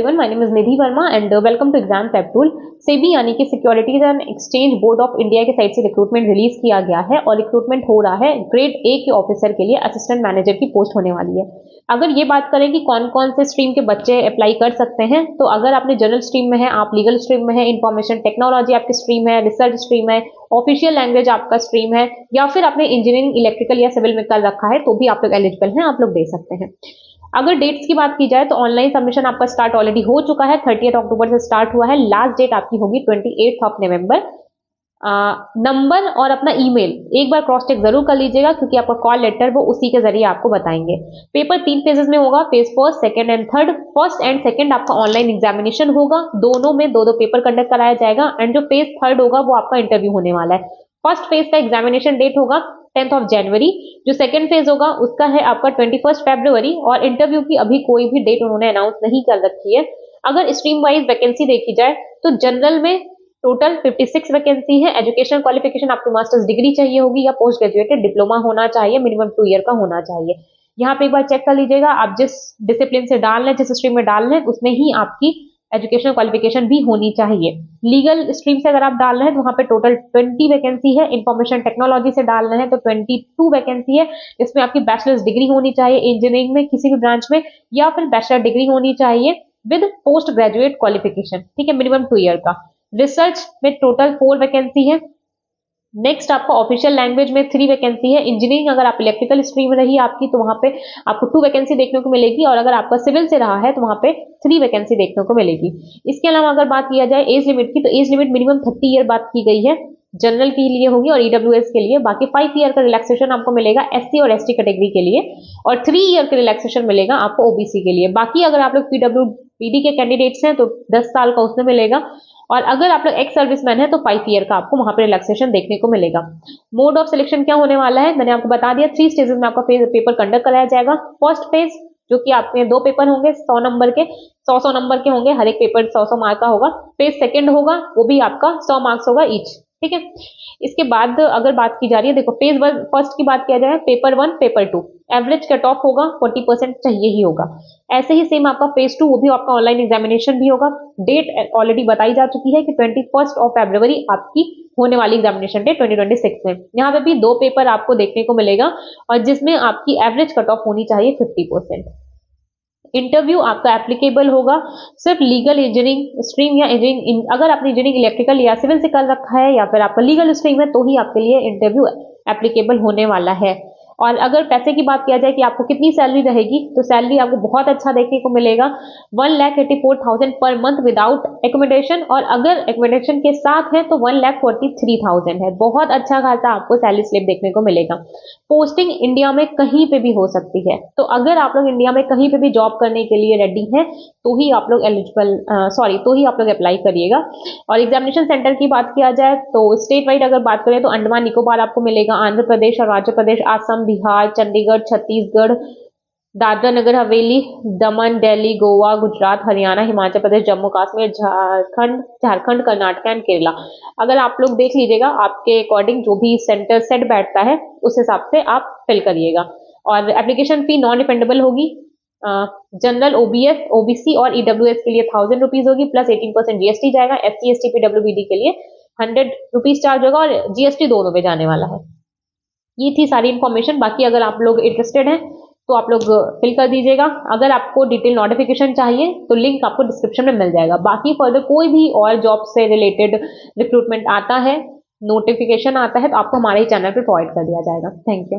Everyone, my name is Nidhi Verma and welcome to Exam Prep Tool। SEBI यानी कि securities and exchange board of India के side से recruitment release किया गया है और रिक्रूटमेंट हो रहा है ग्रेड ए के ऑफिसर के लिए। असिस्टेंट मैनेजर की पोस्ट होने वाली है। अगर ये बात करें कि कौन कौन से स्ट्रीम के बच्चे अप्लाई कर सकते हैं, तो अगर आपने जनरल स्ट्रीम में है, आप लीगल स्ट्रीम में है, इंफॉर्मेशन टेक्नोलॉजी आपकी स्ट्रीम है, रिसर्च स्ट्रीम है, ऑफिशियल लैंग्वेज आपका स्ट्रीम है, या फिर आपने इंजीनियरिंग इलेक्ट्रिकल या सिविल में कर रखा है, तो भी आप लोग एलिजिबल हैं, आप लोग दे सकते हैं। अगर डेट्स की बात की जाए तो ऑनलाइन सबमिशन आपका स्टार्ट ऑलरेडी हो चुका है, 30 अक्टूबर से स्टार्ट हुआ है। लास्ट डेट आपकी होगी 28 नवंबर। नंबर और अपना ईमेल एक बार क्रॉस चेक जरूर कर लीजिएगा, क्योंकि आपका कॉल लेटर वो उसी के जरिए आपको बताएंगे। पेपर 3 फेजेस में होगा, phase first, second and third. First and second आपका ऑनलाइन एग्जामिनेशन होगा, दोनों में दो पेपर कंडक्ट कराया जाएगा। एंड जो फेज थर्ड होगा वो आपका इंटरव्यू होने वाला है। फर्स्ट फेज का एग्जामिनेशन डेट होगा 10 जनवरी। जो सेकंड फेज होगा उसका है आपका 21 फरवरी। और इंटरव्यू की अभी कोई भी डेट उन्होंने अनाउंस नहीं कर रखी है। अगर स्ट्रीम वाइज वैकेंसी देखी जाए तो जनरल में टोटल 56 वैकेंसी है। एजुकेशन क्वालिफिकेशन आपकी मास्टर्स डिग्री चाहिए होगी या पोस्ट ग्रेजुएटेड डिप्लोमा होना चाहिए, मिनिमम 2 ईयर का होना चाहिए। यहाँ पे एक बार चेक कर लीजिएगा, आप जिस डिसिप्लिन से डाल रहे हैं, जिस स्ट्रीम में डाल रहे हैं, उसमें ही आपकी एजुकेशनल क्वालिफिकेशन भी होनी चाहिए। लीगल स्ट्रीम से अगर आप डाल रहे हैं तो वहां पे टोटल 20 वैकेंसी है। इंफॉर्मेशन टेक्नोलॉजी से डाल रहे हैं तो 22 वैकेंसी है। इसमें आपकी बैचलर्स डिग्री होनी चाहिए इंजीनियरिंग में किसी भी ब्रांच में, या फिर बैचलर डिग्री होनी चाहिए विद पोस्ट ग्रेजुएट क्वालिफिकेशन, ठीक है, मिनिमम 2 ईयर का। रिसर्च में टोटल 4 वैकेंसी है। नेक्स्ट आपका ऑफिशियल लैंग्वेज में 3 वैकेंसी है। इंजीनियरिंग अगर आप इलेक्ट्रिकल स्ट्रीम रही आपकी तो वहां पे आपको 2 वैकेंसी देखने को मिलेगी, और अगर आपका सिविल से रहा है तो वहां पे 3 वैकेंसी देखने को मिलेगी। इसके अलावा अगर बात किया जाए एज लिमिट की, तो एज लिमिट मिनिमम 30 ईयर बात की गई है, जनरल के लिए होगी और ईडब्ल्यूएस के लिए। बाकी 5 ईयर का रिलैक्सेशन आपको मिलेगा एससी और एसटी कैटेगरी के लिए, और 3 ईयर का रिलैक्सेशन मिलेगा आपको ओबीसी के लिए। बाकी अगर आप लोग पीडब्ल्यूबीडी के कैंडिडेट्स हैं तो 10 साल का उसमें मिलेगा, और अगर आप लोग एक्स सर्विसमैन है तो 5 ईयर का आपको वहां पर रिलैक्सेशन देखने को मिलेगा। मोड ऑफ सिलेक्शन क्या होने वाला है मैंने आपको बता दिया। 3 स्टेजेस में आपका पेपर कंडक्ट कराया जाएगा। फर्स्ट फेज जो कि आपके 2 पेपर होंगे 100 नंबर के, 100 नंबर के होंगे, हर एक पेपर 100 मार्क का होगा। फेज सेकंड होगा, वो भी आपका 100 मार्क्स होगा ईच, ठीक है। इसके बाद अगर बात की जा रही है, देखो फेज फर्स्ट की बात किया जाए, paper 1 paper 2 average cut off होगा 40% चाहिए ही होगा। ऐसे ही सेम आपका फेज 2, वो भी आपका ऑनलाइन एग्जामिनेशन भी होगा। डेट ऑलरेडी बताई जा चुकी है कि 21 फरवरी आपकी होने वाली एग्जामिनेशन डेट 2026 में। यहाँ पे भी 2 पेपर आपको देखने को मिलेगा, और जिसमें आपकी एवरेज कट ऑफ होनी चाहिए 50%। इंटरव्यू आपका एप्लीकेबल होगा सिर्फ लीगल इंजीनियरिंग स्ट्रीम या इंजीनियरिंग, अगर आपने इंजीनियरिंग इलेक्ट्रिकल या सिविल से कर रखा है, या फिर आपका लीगल स्ट्रीम है, तो ही आपके लिए इंटरव्यू एप्लीकेबल होने वाला है। और अगर पैसे की बात किया जाए कि आपको कितनी सैलरी रहेगी, तो सैलरी आपको बहुत अच्छा देखने को मिलेगा, 1,84,000 पर मंथ विदाउट एकोमोडेशन, और अगर एकोमोडेशन के साथ है तो 1,43,000 है। बहुत अच्छा खासा आपको सैलरी स्लिप देखने को मिलेगा। पोस्टिंग इंडिया में कहीं पे भी हो सकती है, तो अगर आप लोग इंडिया में कहीं पे भी जॉब करने के लिए रेडी हैं तो ही आप लोग तो ही आप लोग अप्लाई करिएगा। और एग्जामिनेशन सेंटर की बात किया जाए तो स्टेट वाइड अगर बात करें तो अंडमान निकोबार आपको मिलेगा, आंध्र प्रदेश और राज्य प्रदेश, आसम, बिहार, चंडीगढ़, छत्तीसगढ़, दादरा नगर हवेली, दमन, दिल्ली, गोवा, गुजरात, हरियाणा, हिमाचल प्रदेश, जम्मू कश्मीर, झारखंड, कर्नाटक एंड केरला। अगर आप लोग देख लीजिएगा आपके अकॉर्डिंग जो भी सेंटर सेट बैठता है उस हिसाब से आप फिल करिएगा। और एप्लीकेशन फी नॉन रिफंडेबल होगी। जनरल, ओबीएस, ओबीसी और ईडब्ल्यूएस के लिए 1000 रुपीज होगी, प्लस 18% जीएसटी जाएगा। एससी एसटी पीडब्ल्यूबीडी के लिए 100 रुपीज चार्ज होगा, और जीएसटी दोनों पे जाने वाला है। ये थी सारी इन्फॉर्मेशन। बाकी अगर आप लोग इंटरेस्टेड हैं तो आप लोग फिल कर दीजिएगा। अगर आपको डिटेल नोटिफिकेशन चाहिए तो लिंक आपको डिस्क्रिप्शन में मिल जाएगा। बाकी फर्दर कोई भी और जॉब से रिलेटेड रिक्रूटमेंट आता है, नोटिफिकेशन आता है, तो आपको हमारे ही चैनल पे प्रोवाइड कर दिया जाएगा। Thank you.